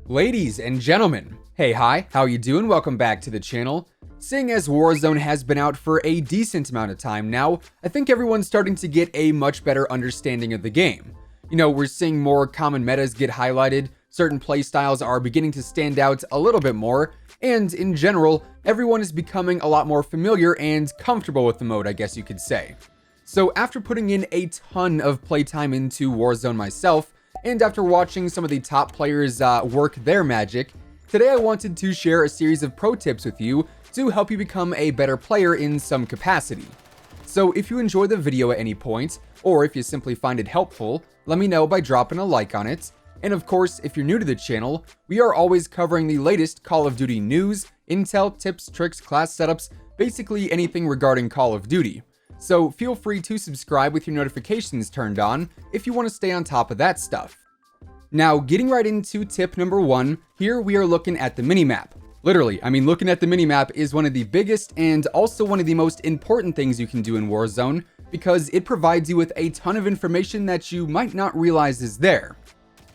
Ladies and gentlemen, hey, hi, how you doing? Welcome back to the channel. Seeing as Warzone has been out for a decent amount of time now, I think everyone's starting to get a much better understanding of the game. You know, we're seeing more common metas get highlighted, certain playstyles are beginning to stand out a little bit more, and in general, everyone is becoming a lot more familiar and comfortable with the mode, I guess you could say. So after putting in a ton of playtime into Warzone myself, and after watching some of the top players work their magic, today I wanted to share a series of pro tips with you to help you become a better player in some capacity. So if you enjoy the video at any point, or if you simply find it helpful, let me know by dropping a like on it. And of course, if you're new to the channel, we are always covering the latest Call of Duty news, intel, tips, tricks, class setups, basically anything regarding Call of Duty. So feel free to subscribe with your notifications turned on if you want to stay on top of that stuff. Now, getting right into tip number 1, here we are looking at the minimap. Literally, looking at the minimap is one of the biggest and also one of the most important things you can do in Warzone because it provides you with a ton of information that you might not realize is there.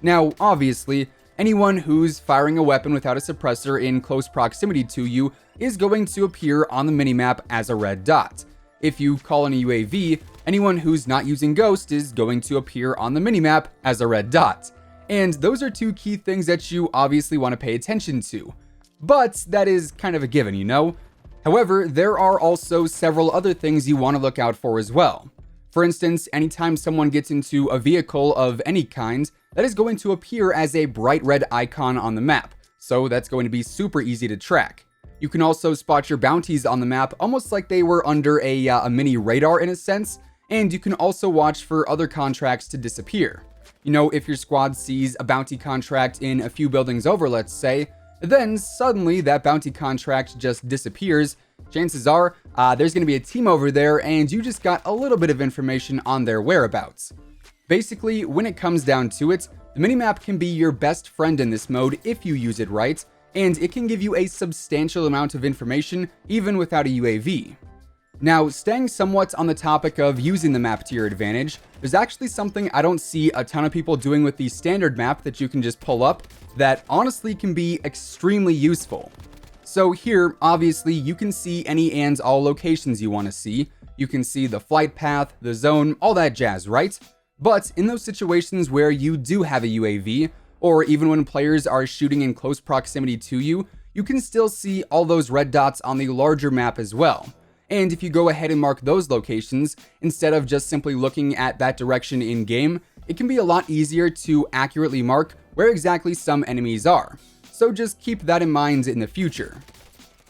Now, obviously, anyone who's firing a weapon without a suppressor in close proximity to you is going to appear on the minimap as a red dot. If you call in a UAV, anyone who's not using Ghost is going to appear on the minimap as a red dot. And those are two key things that you obviously want to pay attention to. But that is kind of a given, you know? However, there are also several other things you want to look out for as well. For instance, anytime someone gets into a vehicle of any kind, that is going to appear as a bright red icon on the map, so that's going to be super easy to track. You can also spot your bounties on the map almost like they were under a mini radar in a sense, and you can also watch for other contracts to disappear. You know, if your squad sees a bounty contract in a few buildings over, let's say, then suddenly that bounty contract just disappears. Chances are there's going to be a team over there and you just got a little bit of information on their whereabouts. Basically, when it comes down to it, the minimap can be your best friend in this mode if you use it right, and it can give you a substantial amount of information even without a UAV. Now, staying somewhat on the topic of using the map to your advantage, there's actually something I don't see a ton of people doing with the standard map that you can just pull up that honestly can be extremely useful. So here, obviously, you can see any and all locations you want to see. You can see the flight path, the zone, all that jazz, right? But in those situations where you do have a UAV, or even when players are shooting in close proximity to you, you can still see all those red dots on the larger map as well. And if you go ahead and mark those locations, instead of just simply looking at that direction in game, it can be a lot easier to accurately mark where exactly some enemies are. So just keep that in mind in the future.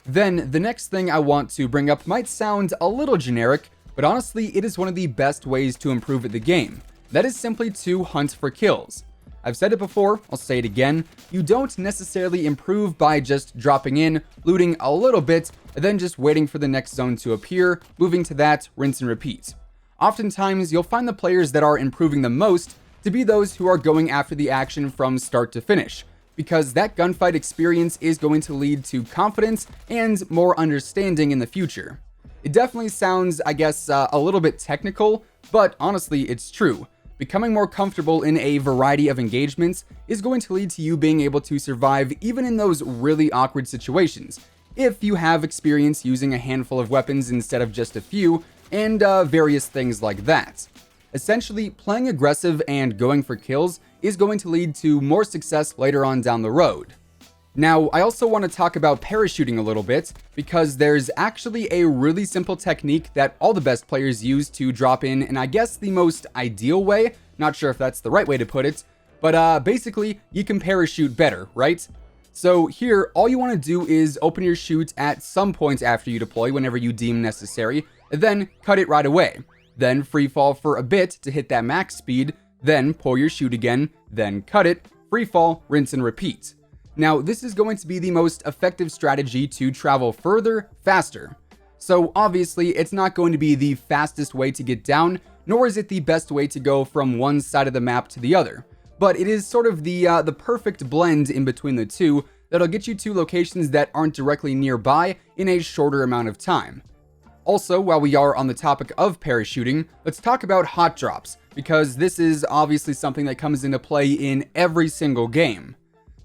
Then the next thing I want to bring up might sound a little generic, but honestly it is one of the best ways to improve at the game. That is simply to hunt for kills. I've said it before, I'll say it again, you don't necessarily improve by just dropping in, looting a little bit, and then just waiting for the next zone to appear, moving to that, rinse and repeat. Oftentimes, you'll find the players that are improving the most to be those who are going after the action from start to finish, because that gunfight experience is going to lead to confidence and more understanding in the future. It definitely sounds, I guess, a little bit technical, but honestly, it's true. Becoming more comfortable in a variety of engagements is going to lead to you being able to survive even in those really awkward situations, if you have experience using a handful of weapons instead of just a few, and various things like that. Essentially, playing aggressive and going for kills is going to lead to more success later on down the road. Now, I also want to talk about parachuting a little bit, because there's actually a really simple technique that all the best players use to drop in, and I guess the most ideal way, not sure if that's the right way to put it, but basically, you can parachute better, right? So here, all you want to do is open your chute at some point after you deploy whenever you deem necessary, and then cut it right away. Then free fall for a bit to hit that max speed, then pull your chute again, then cut it, free fall, rinse and repeat. Now, this is going to be the most effective strategy to travel further, faster. So obviously, it's not going to be the fastest way to get down, nor is it the best way to go from one side of the map to the other. But it is sort of the perfect blend in between the two that'll get you to locations that aren't directly nearby in a shorter amount of time. Also, while we are on the topic of parachuting, let's talk about hot drops, because this is obviously something that comes into play in every single game.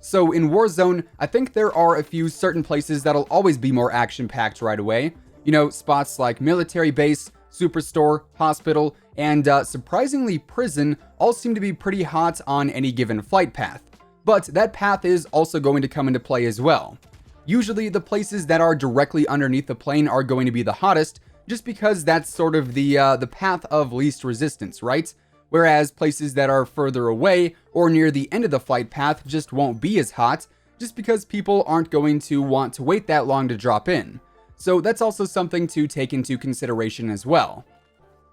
So in Warzone, I think there are a few certain places that'll always be more action-packed right away. You know, spots like military base, superstore, hospital, and surprisingly prison all seem to be pretty hot on any given flight path. But that path is also going to come into play as well. Usually the places that are directly underneath the plane are going to be the hottest, just because that's sort of the path of least resistance, right? Whereas places that are further away or near the end of the flight path just won't be as hot, just because people aren't going to want to wait that long to drop in. So that's also something to take into consideration as well.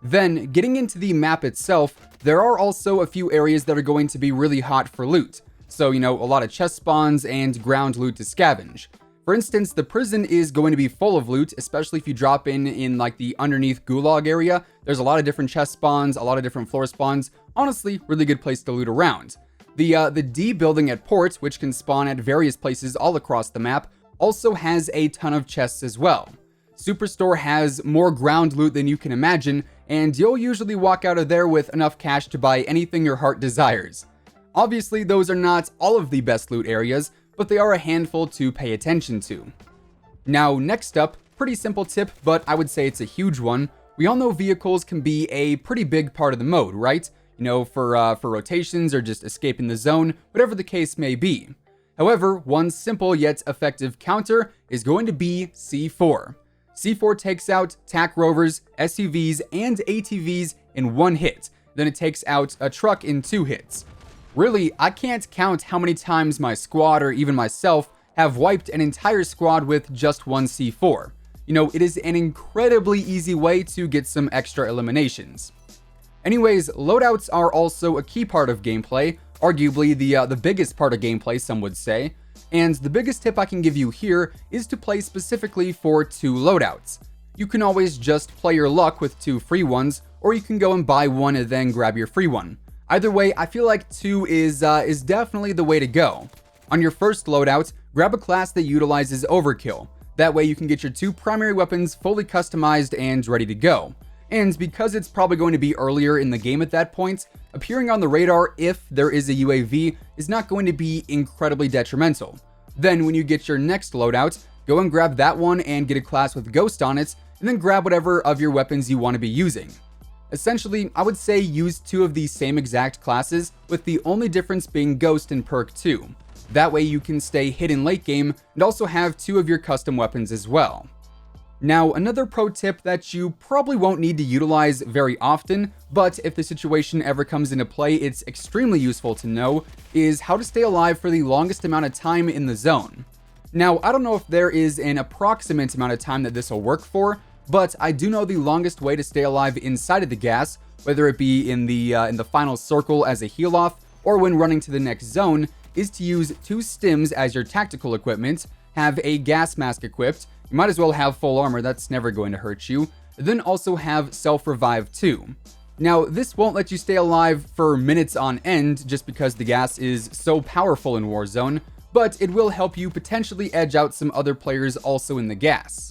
Then, getting into the map itself, there are also a few areas that are going to be really hot for loot. So, you know, a lot of chest spawns and ground loot to scavenge. For instance, the prison is going to be full of loot, especially if you drop in like the underneath gulag area. There's a lot of different chest spawns, a lot of different floor spawns. Honestly, really good place to loot around. The D building at port, which can spawn at various places all across the map, also has a ton of chests as well. Superstore has more ground loot than you can imagine, and you'll usually walk out of there with enough cash to buy anything your heart desires. Obviously, those are not all of the best loot areas, but they are a handful to pay attention to. Now, next up, pretty simple tip, but I would say it's a huge one. We all know vehicles can be a pretty big part of the mode, right? You know, for rotations or just escaping the zone, whatever the case may be. However, one simple yet effective counter is going to be C4. C4 takes out TAC rovers, SUVs, and ATVs in one hit. Then it takes out a truck in 2 hits. Really, I can't count how many times my squad or even myself have wiped an entire squad with just one C4. You know, it is an incredibly easy way to get some extra eliminations. Anyways, loadouts are also a key part of gameplay, arguably the biggest part of gameplay, some would say. And the biggest tip I can give you here is to play specifically for 2 loadouts. You can always just play your luck with 2 free ones, or you can go and buy one and then grab your free one. Either way, I feel like 2 is definitely the way to go. On your first loadout, grab a class that utilizes overkill. That way you can get your 2 primary weapons fully customized and ready to go. And because it's probably going to be earlier in the game at that point, appearing on the radar if there is a UAV is not going to be incredibly detrimental. Then when you get your next loadout, go and grab that one and get a class with Ghost on it, and then grab whatever of your weapons you want to be using. Essentially, I would say use 2 of the same exact classes, with the only difference being Ghost and Perk 2. That way you can stay hidden late game and also have 2 of your custom weapons as well. Now, another pro tip that you probably won't need to utilize very often, but if the situation ever comes into play, it's extremely useful to know, is how to stay alive for the longest amount of time in the zone. Now, I don't know if there is an approximate amount of time that this will work for, but I do know the longest way to stay alive inside of the gas, whether it be in the final circle as a heal off or when running to the next zone, is to use 2 stims as your tactical equipment, have a gas mask equipped. You might as well have full armor, that's never going to hurt you. Then also have self-revive too. Now, this won't let you stay alive for minutes on end just because the gas is so powerful in Warzone, but it will help you potentially edge out some other players also in the gas.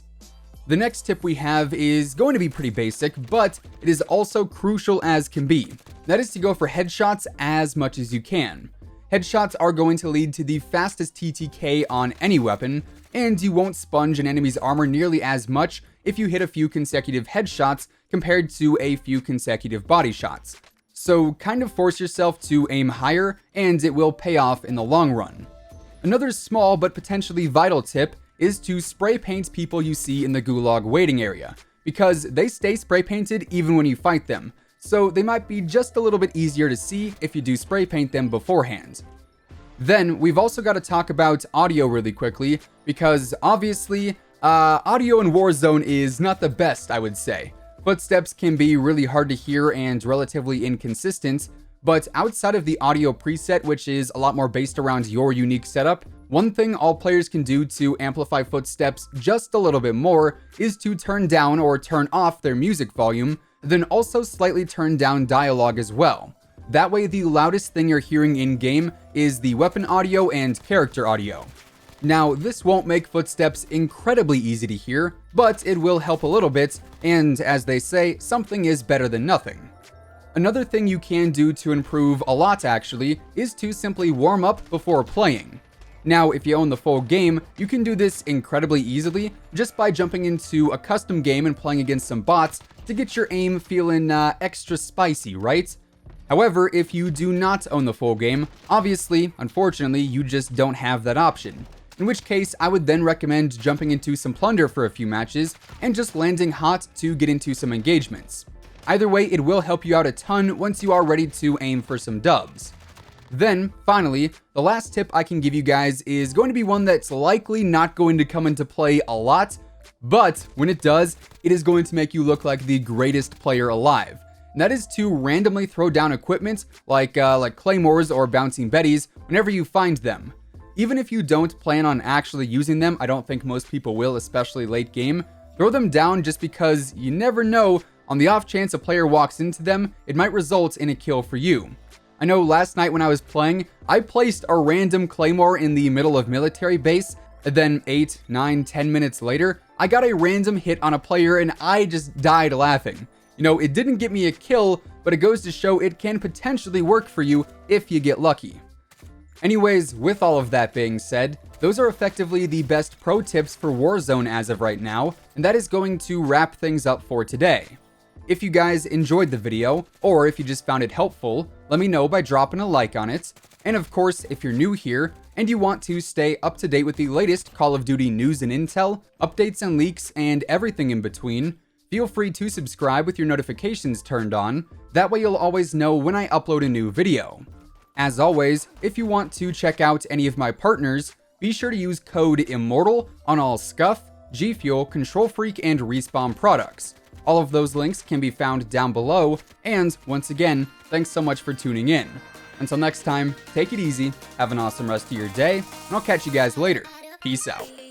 The next tip we have is going to be pretty basic, but it is also crucial as can be. That is to go for headshots as much as you can. Headshots are going to lead to the fastest TTK on any weapon, and you won't sponge an enemy's armor nearly as much if you hit a few consecutive headshots compared to a few consecutive body shots. So kind of force yourself to aim higher, and it will pay off in the long run. Another small but potentially vital tip is to spray paint people you see in the gulag waiting area, because they stay spray painted even when you fight them, so they might be just a little bit easier to see if you do spray paint them beforehand. Then we've also got to talk about audio really quickly, because obviously audio in Warzone is not the best, I would say. Footsteps can be really hard to hear and relatively inconsistent, but outside of the audio preset, which is a lot more based around your unique setup, one thing all players can do to amplify footsteps just a little bit more is to turn down or turn off their music volume, then also slightly turn down dialogue as well. That way the loudest thing you're hearing in-game is the weapon audio and character audio. Now, this won't make footsteps incredibly easy to hear, but it will help a little bit, and as they say, something is better than nothing. Another thing you can do to improve a lot actually is to simply warm up before playing. Now, if you own the full game, you can do this incredibly easily just by jumping into a custom game and playing against some bots to get your aim feeling extra spicy, right? However, if you do not own the full game, obviously, unfortunately, you just don't have that option. In which case, I would then recommend jumping into some plunder for a few matches and just landing hot to get into some engagements. Either way, it will help you out a ton once you are ready to aim for some dubs. Then, finally, the last tip I can give you guys is going to be one that's likely not going to come into play a lot, but when it does, it is going to make you look like the greatest player alive. And that is to randomly throw down equipment like claymores or bouncing betties whenever you find them. Even if you don't plan on actually using them, I don't think most people will, especially late game, throw them down just because you never know, on the off chance a player walks into them, it might result in a kill for you. I know last night when I was playing, I placed a random claymore in the middle of military base, and then 8, 9, 10 minutes later, I got a random hit on a player and I just died laughing. You know, it didn't get me a kill, but it goes to show it can potentially work for you if you get lucky. Anyways, with all of that being said, those are effectively the best pro tips for Warzone as of right now, and that is going to wrap things up for today. If you guys enjoyed the video, or if you just found it helpful, let me know by dropping a like on it. And of course, if you're new here, and you want to stay up to date with the latest Call of Duty news and intel, updates and leaks, and everything in between, feel free to subscribe with your notifications turned on. That way you'll always know when I upload a new video. As always, if you want to check out any of my partners, be sure to use code IMMORTAL on all Scuff, G Fuel, Control Freak, and Respawn products. All of those links can be found down below, and once again, thanks so much for tuning in. Until next time, take it easy, have an awesome rest of your day, and I'll catch you guys later. Peace out.